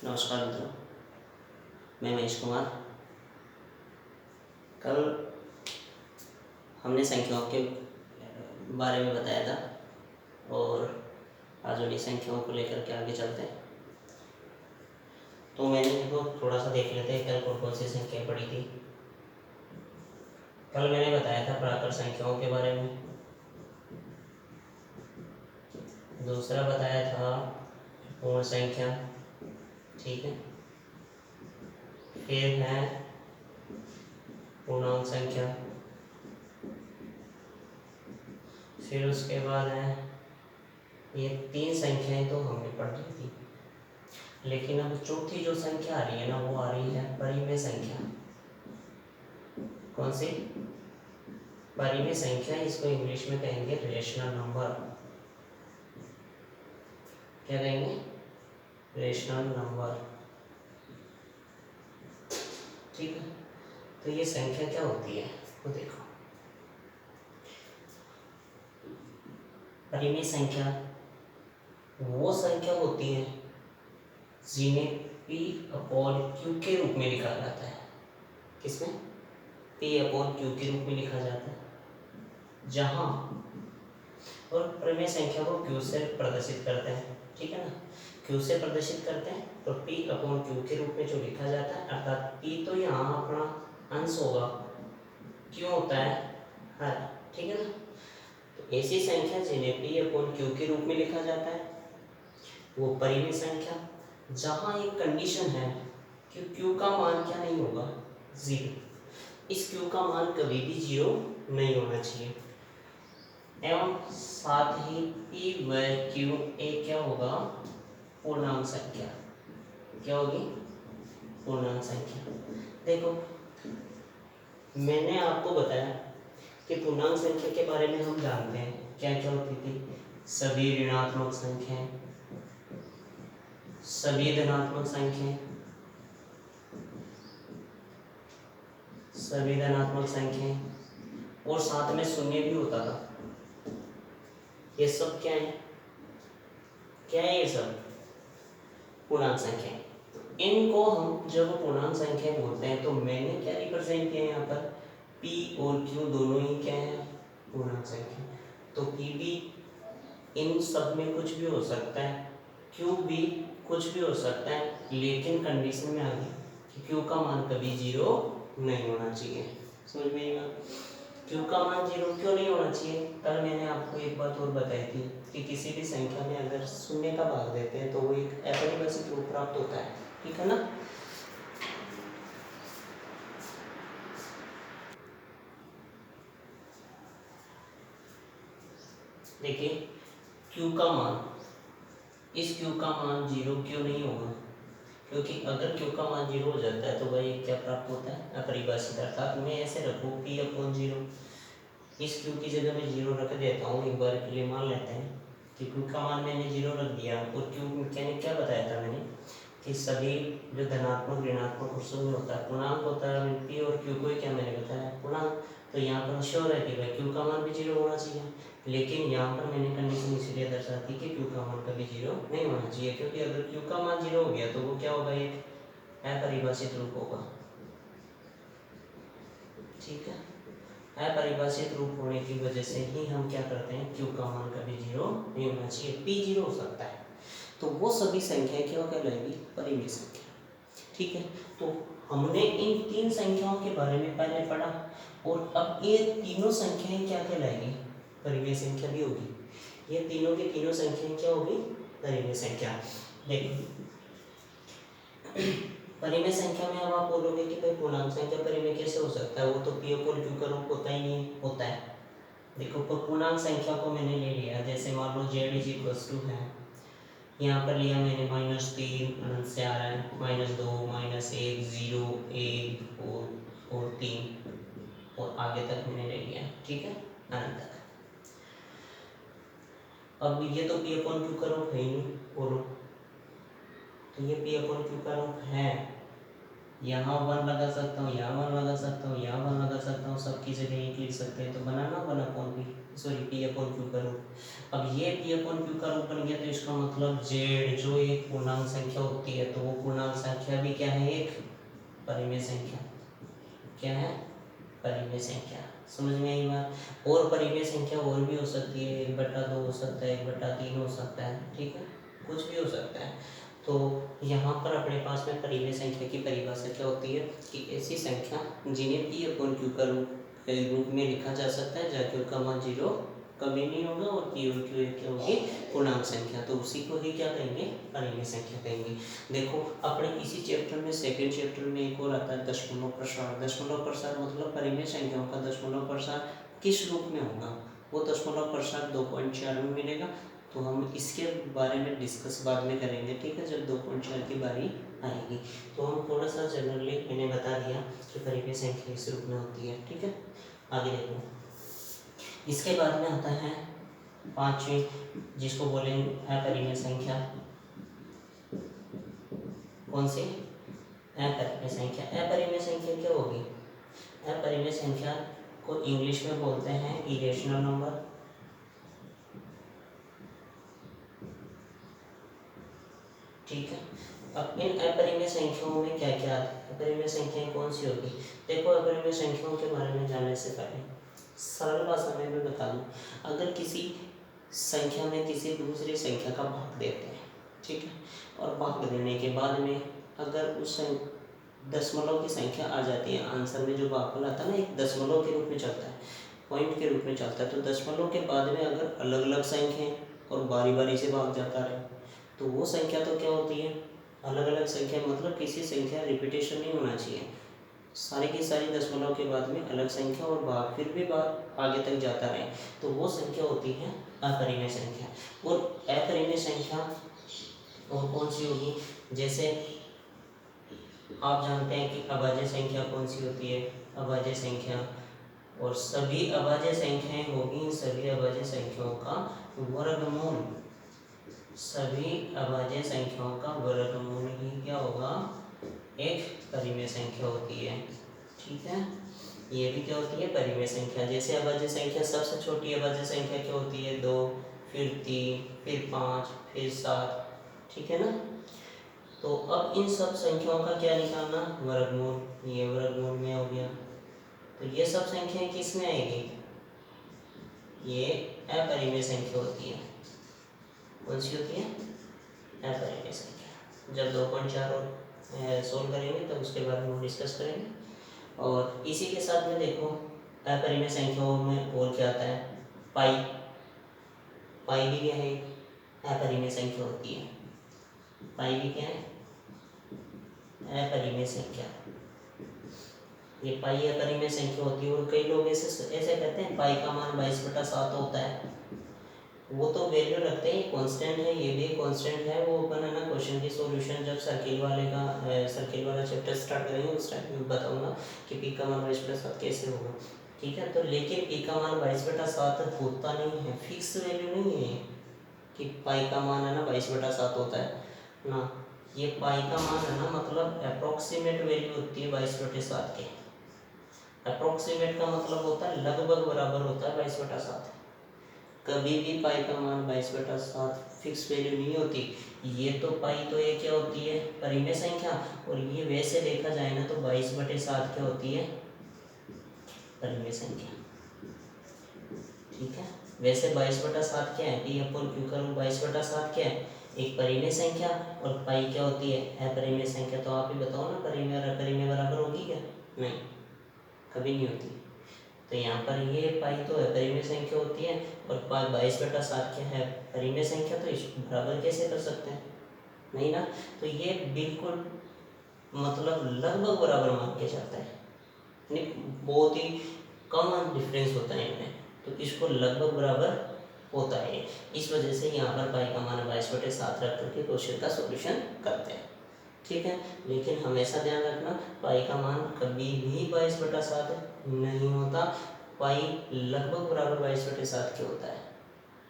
नमस्कार मित्रों, मैं महेश कुमार। कल हमने संख्याओं के बारे में बताया था और आज उन्हीं संख्याओं को लेकर के आगे चलते हैं। तो मैंने देखो थोड़ा सा देख लेते हैं कल कौन सी संख्याएं पढ़ी थी। कल मैंने बताया था प्राकृत संख्याओं के बारे में, दूसरा बताया था पूर्ण संख्या, ठीक है। फिर है पूर्णांक संख्या, फिर उसके बाद है ये तीन संख्याएं तो हमने पढ़ ली थी, लेकिन अब चौथी जो संख्या आ रही है ना वो आ रही है परिमेय संख्या। कौन सी? परिमेय संख्या। इसको इंग्लिश में कहेंगे रेशनल नंबर। क्या कहेंगे? रेशनल नंबर, ठीक है। तो ये संख्या क्या होती है वो देखो। परिमेय संख्या वो संख्या होती है जिन्हें P/Q के रूप में लिखा जाता है। किसमें? P/Q के रूप में लिखा जाता है, जहां और परिमेय संख्या को Q से प्रदर्शित करते हैं, ठीक है ना। Q से प्रदर्शित करते हैं तो P/Q के रूप में जो लिखा जाता है, अर्थात P तो यहाँ अपना अंश होगा, Q होता है हर, ठीक है ना। तो ऐसी संख्या जिन्हें P/Q के रूप में लिखा जाता है वो परिमेय संख्या, जहां एक कंडीशन है कि Q का मान क्या नहीं होगा? जीरो। इस Q का मान कभी भी जीरो नहीं होना चाहिए, एवं साथ ही P व Q एक क्या होगा? पूर्णांक संख्या। क्या होगी? पूर्णांक संख्या। देखो मैंने आपको बताया कि पूर्णांक संख्या के बारे में हम जानते हैं क्या क्या होती थी। सभी ऋणात्मक संख्याएं, सभी धनात्मक संख्याएं, सभी धनात्मक संख्याएं, और साथ में शून्य भी होता था। ये सब क्या है? क्या है ये सब? पूर्णांक संख्या। इनको हम जब पूर्णांक संख्या बोलते हैं तो मैंने क्या रिप्रेजेंट किया है यहाँ पर? P और Q दोनों ही क्या है? पूर्णांक संख्या। तो P भी इन सब में कुछ भी हो सकता है, Q भी कुछ भी हो सकता है, लेकिन कंडीशन में आ गई कि Q का मान कभी जीरो नहीं होना चाहिए। समझ में आएगा? Q का मान जीरो क्यों नहीं होना चाहिए? कल मैंने आपको एक बात और बताई थी कि किसी भी संख्या में अगर शून्य का भाग देते हैं तो वो एक अपरिभाषित रूप प्राप्त होता है, ठीक है ना। देखिए Q का मान, इस Q का मान जीरो क्यों नहीं होगा? क्योंकि अगर Q का मान जीरो हो जाता है तो वही क्या प्राप्त होता है? अपरिभाषित। अर्थात मैं ऐसे रखूँ P/0, इस Q की जगह मैं जीरो रख देता हूँ। एक बार के लिए मान लेते हैं कि Q का मान मैंने जीरो रख दिया, और Q मैंने क्या बताया था मैंने कि सभी जो धनात्मक, ऋणात्मक और शून्य होता है पूर्णांक होता है। P और Q को क्या मैंने बताया? पूर्णांक। तो यहाँ पर श्योर है कि भाई Q का मान भी जीरो होना चाहिए, लेकिन यहाँ पर मैंने कंडीशन इसलिए दर्शाती कि Q का मान कभी जीरो नहीं होना चाहिए, क्योंकि अगर Q का मान जीरो हो गया तो वो क्या होगा? एक अपरिभाषित रूप होगा, ठीक है। अपरिभाषित रूप होने की वजह से ही हम क्या करते हैं? Q का मान कभी जीरो नहीं होना चाहिए, P जीरो हो सकता है। तो वो सभी संख्याएं क्या कहलाएगी? परिमेय संख्या, ठीक है। तो हमने इन तीन संख्याओं के बारे में पहले पढ़ा, और अब ये तीनों संख्याएं क्या कहलाएगी? परिमेय संख्या भी होगी। ये तीनों की तीनों संख्याएं क्या होगी? परिमेय संख्या। देखो परिमेय संख्या में अब आप बोलोगे कि भाई पूर्णांक संख्या परिमेय कैसे हो सकता है? वो तो P/Q का रूप होता ही नहीं होता है। देखो पूर्णांक संख्या को मैंने ले लिया, जैसे मान लो Z है, यहाँ पर लिया मैंने -3 अनंत से आ रहा है, -2 -1 0 1 और 3 और आगे तक मैंने ले लिया, ठीक है, अनंत तक। अब ये तो P/Q का रूप है ही नहीं, बोलो। तो ये P/Q का रूप है, यहाँ 1 लगा सकता हूँ, यहाँ 1 लगा सकता हूँ, यहाँ 1 लगा सकता हूँ, सबकी जगह 1 लिख सकते हैं। तो बनाना 1/p, सॉरी p/q का रूप। अब ये p/q का रूप बन गया, तो इसका मतलब z जो एक पूर्णांक संख्या होती है, तो वो पूर्णांक संख्या भी क्या है, एक परिमेय संख्या। क्या है, परिमेय संख्या। समझ में आई बात। और परिमेय संख्या और भी हो सकती है, 1/2 हो सकता है, 1/3 हो सकता है, ठीक है, कुछ भी हो सकता है। तो यहाँ पर अपने पास में परिमेय संख्या की परिभाषा क्या होती है कि ऐसी संख्या जिन्हें p/q का रूप में लिखा जा सकता है, जहाँ q का मान 0 कभी नहीं होगा और p और q क्या होगी, पूर्णांक संख्या, तो उसी को ही क्या कहेंगे, परिमेय संख्या कहेंगे। देखो अपने इसी चैप्टर में, सेकंड चैप्टर में एक और आता है दशमलव प्रसार। दशमलव प्रसार मतलब परिमेय संख्याओं का दशमलव प्रसार किस रूप में होगा, वो दशमलव प्रसार 2.4 में मिलेगा। तो हम इसके बारे में डिस्कस बाद में करेंगे, ठीक है, जब 2.4 की बारी आएगी। तो हम थोड़ा सा जनरली मैंने बता दिया कि परिमेय संख्या इस रूप में होती है, ठीक है। आगे देखो, इसके बाद में आता है पांचवी, जिसको बोलेंगे अपरिमेय संख्या। कौन सी, अपरिमेय संख्या। अपरिमेय संख्या क्या होगी, अपरिमेय संख्या को इंग्लिश में बोलते हैं इरेशनल नंबर। ठीक है। अब इन अपरिमेय संख्याओं में क्या क्या आता है, अपरिमेय संख्याएं कौन सी होगी। देखो अपरिमेय संख्याओं के बारे में जानने से पहले सरल भाषा में मैं बता दूं, अगर किसी संख्या में किसी दूसरी संख्या का भाग देते हैं, ठीक है, और भाग देने के बाद में अगर उस दशमलव की संख्या आ जाती है, आंसर में जो भागफल आता है ना, एक दशमलव के रूप में चलता है, पॉइंट के रूप में चलता है, तो दशमलव के बाद में अगर अलग अलग संख्याएं और बारी बारी से भाग जाता रहे, तो वो संख्या तो क्या होती है, अलग अलग संख्या, मतलब किसी संख्या रिपीटेशन नहीं होना चाहिए, सारी की सारी दशमलव के बाद में अलग संख्या और भाग फिर भी भाग आगे तक जाता रहे, तो वो संख्या होती है अपरिमेय संख्या। और अपरिमेय संख्या और कौन सी होगी, जैसे आप जानते हैं कि अभाज्य संख्या कौन सी होती है, अभाज्य संख्या, और सभी अभाज्य संख्याएं होगी, सभी अभाज्य संख्याओं का वर्गमूल, सभी अभाज्य संख्याओं का वर्गमूल ही क्या होगा, एक परिमेय संख्या होती है, ठीक है। ये भी क्या होती है, परिमेय संख्या। जैसे अभाज्य संख्या, सबसे छोटी अभाज्य संख्या क्या होती है, 2, फिर 3, फिर 5, फिर 7, ठीक है ना। तो अब इन सब संख्याओं का क्या निकालना, वर्गमूल, ये वर्गमूल में हो गया। तो ये सब संख्याएं किस में आएगी, ये अपरिमेय संख्या होती है। कौन सी होती है, अपरिमेय संख्या। जब 2.4 और सोल्व करेंगे तब उसके बारे में डिस्कस करेंगे। और इसी के साथ में देखो अपरिमेय संख्याओं में और क्या आता है, पाई। पाई भी क्या है, अपरिमेय संख्या होती है। पाई भी क्या है, अपरिमेय संख्या। ये पाई अपरिमेय संख्या होती है। और कई लोग ऐसे कहते हैं पाई का मान 22/7 होता है, वो तो वैल्यू रखते हैं, कांस्टेंट है, ये भी कांस्टेंट है। वो अपन है ना क्वेश्चन की सॉल्यूशन जब सर्किल वाला चैप्टर स्टार्ट करेंगे उस टाइम में बताऊंगा कि पी का मान 22/7 कैसे होगा, ठीक है। तो लेकिन पी का मान 22/7 होता नहीं है, फिक्स वैल्यू नहीं है कि पाई का मान है ना 22/7 होता है ना। ये पाई का मान है ना, मतलब अप्रोक्सीमेट वैल्यू होती है 22/7 के। अप्रोक्सीमेट का मतलब होता है लगभग बराबर होता है 22/7। कभी भी पाई का मान 22/7 फिक्स वैल्यू नहीं होती। ये तो पाई तो ये क्या होती है, परिमेय संख्या, और ये वैसे देखा जाए ना तो 22/7 क्या होती है, परिमेय संख्या, ठीक है। वैसे 22/7 क्या है, पी अपॉन क्यू का रूट 22/7 क्या है, एक परिमेय संख्या, और पाई क्या होती है, अपरिमेय संख्या। तो आप ही बताओ ना, परिमेय और अपरिमेय बराबर होगी क्या, नहीं, कभी नहीं होती। तो यहाँ पर ये पाई तो अपरिमेय संख्या होती है, और 22/7 क्या है, परिमेय संख्या, तो इसको बराबर कैसे कर सकते हैं, नहीं ना। तो ये बिल्कुल मतलब लगभग बराबर मान के जाता है, यानी बहुत ही कम डिफरेंस होता है इनमें, तो इसको लगभग बराबर होता है। इस वजह से यहाँ पर पाई का मान 22/7 रख करके क्वेश्चन का सॉल्यूशन करते हैं, ठीक है। लेकिन हमेशा ध्यान रखना, पाई का मान कभी भी 22/7 नहीं होता, पाई लगभग बराबर 22/7 के होता है,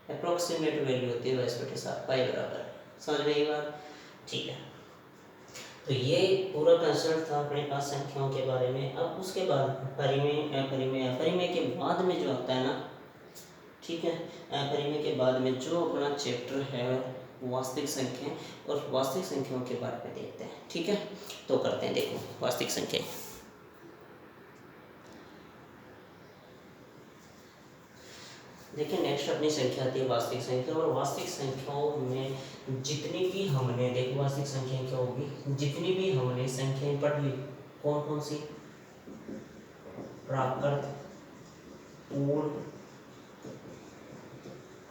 अप्रोक्सीमेट वैल्यू होती है 22/7 पाई बराबर। समझ में ये बात, ठीक है। तो ये पूरा कंसेप्ट था अपने पास संख्याओं के बारे में। अब उसके बाद परिमेय अपरिमेय, अपरिमेय के बाद में जो आता है ना, ठीक है, अपरिमेय के बाद में जो अपना चैप्टर है वास्तविक संख्या, और वास्तविक संख्याओं के बारे में देखते हैं, ठीक है। तो करते हैं, देखो वास्तविक संख्या। देखिए नेक्स्ट अपनी संख्या आती है वास्तविक संख्या, और वास्तविक संख्याओं में जितनी भी हमने, देखो वास्तविक संख्या क्या होगी, जितनी भी हमने संख्याएं पढ़ ली, कौन कौन सी, प्राकृत, पूर्ण,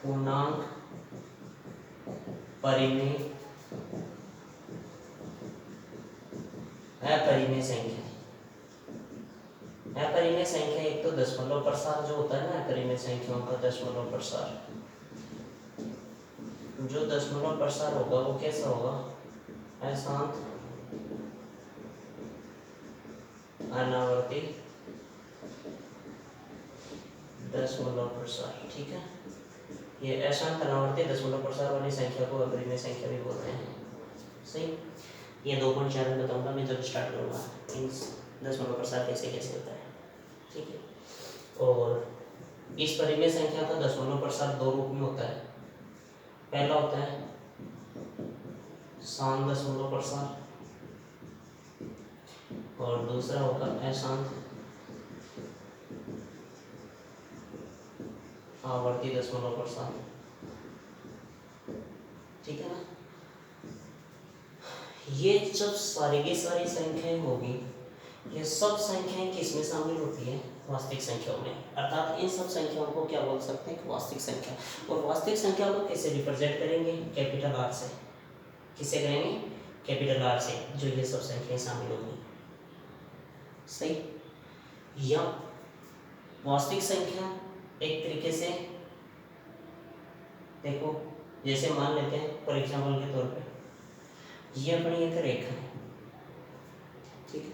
पूर्णांक, परिमेय, अपरिमेय संख्या। अपरिमेय संख्या एक तो दशमलव प्रसार जो होता है ना, अपरिमेय संख्याओं का दशमलव प्रसार, जो दशमलव प्रसार होगा वो कैसा होगा, अशांत, अनावर्ती दशमलव प्रसार, ठीक है। ये अशांत अनावर्ती दशमलव प्रसार वाली संख्या को अपरिमेय संख्या भी बोलते हैं, सही। ये 2.4 में बताऊंगा मैं जब स्टार्ट करूंगा इन दशमलव प्रसार कैसे कैसे होता है, ठीक है। और इस परिमेय संख्या का दशमलव प्रसार दो रूप में होता है। पहला होता है शांत दशमलव प्रसार, और दूसरा होगा अशांत आवर्ती दशमलव प्रसार, ठीक है ना। ये जब सारी की सारी संख्याएं होगी, ये सब संख्याएं किस में शामिल होती है, वास्तविक संख्याओं में, अर्थात इन सब संख्याओं को क्या बोल सकते हैं, वास्तविक संख्या। और वास्तविक संख्या को कैसे रिप्रेजेंट करेंगे, कैपिटल आर से। किसे करेंगे, कैपिटल आर से, जो ये सब संख्याएं शामिल होंगी, सही। या वास्तविक संख्या एक तरीके से देखो, जैसे मान लेते हैं फॉर एग्जाम्पल के तौर पे, ये अपनी एक रेखा है, ठीक है,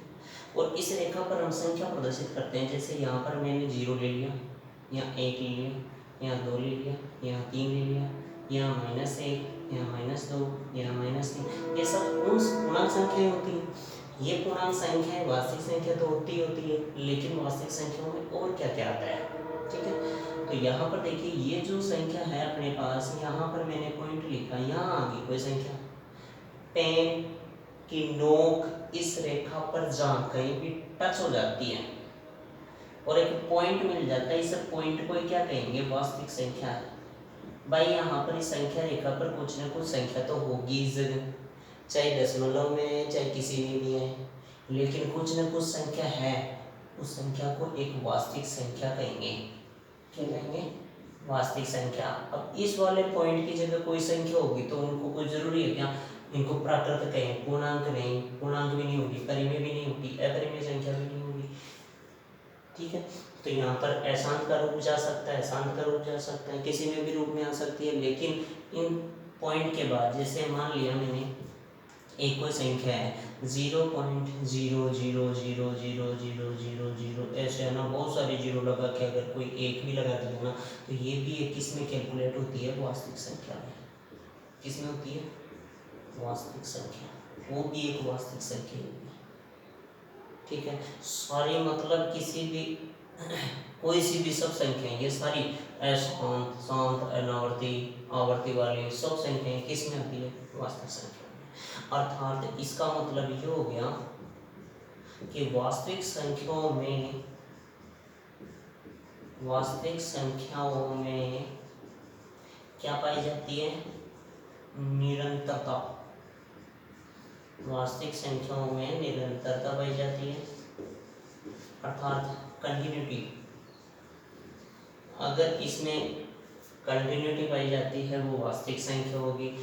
और इस रेखा पर हम संख्या प्रदर्शित करते हैं। जैसे यहाँ पर मैंने 0 ले लिया, यहाँ 1 ले लिया, यहाँ 2 ले लिया, यहाँ 3 ले लिया, यहाँ -1, यहाँ -2, यहाँ -3, ये सब पूर्णांक संख्याएं होती हैं। ये पूर्णांक संख्याएं वास्तविक संख्या तो होती है, लेकिन वास्तविक संख्याओं में और क्या क्या आता है, ठीक है। तो यहाँ पर देखिए, ये जो संख्या है अपने पास, यहाँ पर मैंने पॉइंट लिखा, यहाँ आ गई कोई संख्या, पेन की नोक इस रेखा पर जहाँ कहीं भी टच हो जाती है और एक पॉइंट मिल जाता है, इस पॉइंट को क्या कहेंगे, वास्तविक संख्या है। भाई यहाँ पर इस संख्या रेखा पर कुछ ना कुछ संख्या तो होगी इस जगह, चाहे दशमलव में है चाहे किसी में भी है, लेकिन कुछ ना कुछ संख्या है, उस संख्या को एक वास्तविक संख्या कहेंगे। क्या कहेंगे, वास्तविक संख्या। अब इस वाले पॉइंट की जगह कोई संख्या होगी तो उनको कोई जरूरी है क्या, इनको प्राकृत कहें, पूर्णांक नहीं, पूर्णांक भी नहीं होगी, परिमेय भी नहीं होगी, अपरिमेय संख्या भी नहीं होगी, ठीक है। तो यहाँ पर अशांत का रूप जा सकता है, शांत का रूप जा सकता है, किसी में भी रूप में आ सकती है। लेकिन इन पॉइंट के बाद, जैसे मान लिया मैंने एक कोई संख्या है 0.000000, ऐसे है ना, बहुत सारी जीरो लगा के अगर कोई एक भी लगा दिया ना, तो ये भी एक किस में कैलकुलेट होती है, वास्तविक संख्या में। किस में होती है, वास्तविक संख्या, वो भी एक वास्तविक संख्या होगी, ठीक है। सारी मतलब किसी भी कोई सी भी सब संख्याएं, ये सारी अशांत, शांत, अनावर्ती, आवर्ती वाली सब संख्याएं किस में आती है, वास्तविक संख्या में। अर्थात इसका मतलब ये हो गया कि वास्तविक संख्याओं में क्या पाई जाती है, निरंतरता। वास्तविक संख्याओं में निरंतरता पाई जाती है, अर्थात कंटिन्यूटी। अगर इसमें कंटिन्यूटी पाई जाती है वो वास्तविक संख्या होगी।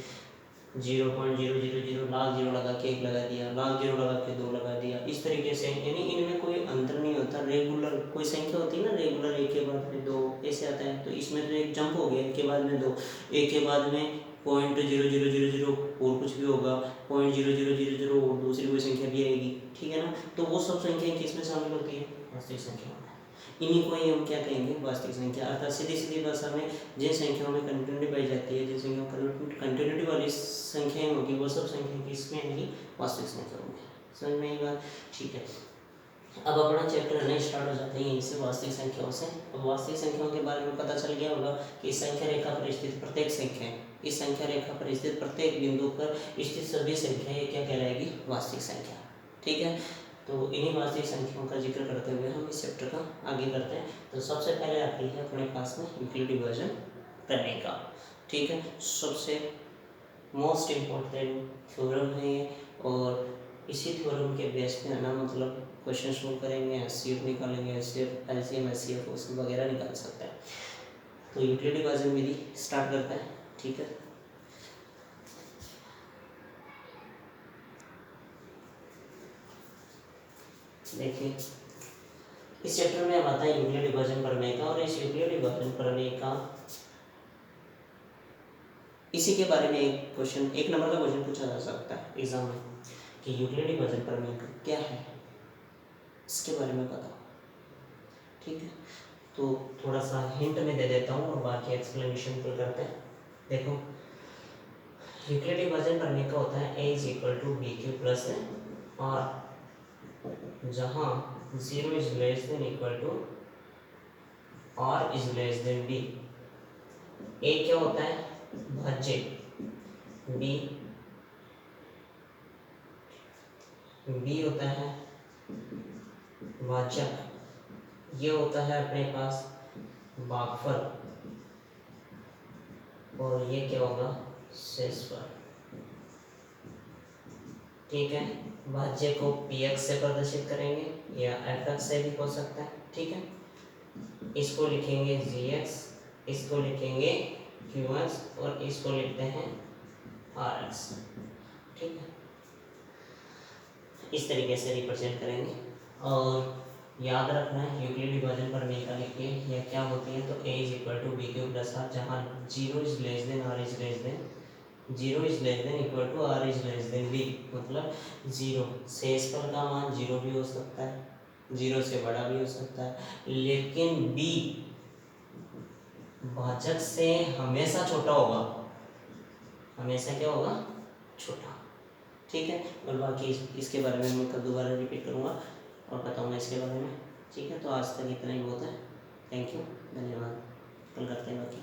0.000 लाख जीरो लगा के एक लगा दिया, लाख जीरो लगा के दो लगा दिया, इस तरीके से, यानी इनमें कोई अंतर नहीं होता। रेगुलर कोई संख्या होती है ना, रेगुलर एक के बाद में दो ऐसे आता है, तो इसमें तो एक जंप हो गया, एक के बाद में दो, एक के बाद में 0.0000 और कुछ भी होगा, 0.0000 और दूसरी कोई संख्या भी आएगी, ठीक है ना। तो वो सब संख्याएं किस में शामिल होती है, वास्तविक संख्या में। इन्हीं को ही हम क्या कहेंगे, वास्तविक संख्या। अर्थात सीधी सीधी भाषा में जिन संख्याओं में कंटिन्यूटी पाई जाती है, जिन संख्याओं में कंटिन्यूटी वाली सभी संख्याएं होगी वो सब संख्या किसमें आएंगी, वास्तविक संख्या होंगी। समझ में आई बात, ठीक है। अब अपना चैप्टर नहीं स्टार्ट हो जाता है यहीं से वास्तविक संख्याओं से। अब वास्तविक संख्याओं के बारे में पता चल गया होगा कि इस संख्या रेखा पर स्थित प्रत्येक संख्या, इस संख्या रेखा पर स्थित प्रत्येक बिंदु पर स्थित सभी संख्याएं क्या कहलाएगी, वास्तविक संख्या। ठीक है, तो इन्हीं वास्तविक संख्याओं का जिक्र करते हुए हम इस चैप्टर का आगे करते हैं। तो सबसे पहले आती है अपने पास में यूक्लिड डिवीजन प्रमेय का। ठीक है, सबसे मोस्ट इम्पोर्टेंट थ्योरम है ये, और इसी थ्योरम के बेस पे है ना मतलब क्वेश्चन शुरू करेंगे, एचसीएफ निकालेंगे, एचसीएफ एलसीएम एचसीएफ वगैरह निकाल सकते हैं। तो यूक्लिड डिवीजन विधि स्टार्ट करते हैं। ठीक है, देखिए इस चैप्टर में हम आता है यूक्लिड डिवीजन प्रमेय का, और इस यूक्लिड डिवीजन प्रमेय का इसी के बारे में एक क्वेश्चन, एक नंबर का क्वेश्चन पूछा जा सकता है एग्जाम में कि यूक्लिड डिवीजन प्रमेय क्या है, इसके बारे में बताओ। ठीक है, तो थोड़ा सा हिंट में दे देता हूँ और बाकी एक्सप्लेनेशन फिर करते हैं। देखो यूक्लिड डिवीजन प्रमेय का होता है a = bq + r, जहाँ 0 > r > b। a क्या होता है, भाज्य, b होता है वाचक, ये होता है अपने पास भागफल, और ये क्या होगा, शेषफल। ठीक है, भाज्य को px से प्रदर्शित करेंगे या fx से भी हो सकता है। ठीक है, इसको लिखेंगे gx, इसको लिखेंगे qx, और इसको लिखते हैं rx। ठीक है, इस तरीके से रिप्रेजेंट करेंगे। और याद रखना है यूक्लिड डिवीजन प्रमेय का लिखिए यह क्या होती है, तो a = bq + r, जहाँ 0 > r b, मतलब 0 शेषफल का मान 0 भी हो सकता है, 0 से बड़ा भी हो सकता है, लेकिन b भाजक से हमेशा छोटा होगा, हमेशा क्या होगा, छोटा। ठीक है, और बाकी इसके बारे में मैं कल दोबारा रिपीट करूँगा और बताऊँगा इसके बारे में। ठीक है, तो आज तक इतना ही बहुत है। थैंक यू, धन्यवाद, कल करते हैं बाकी।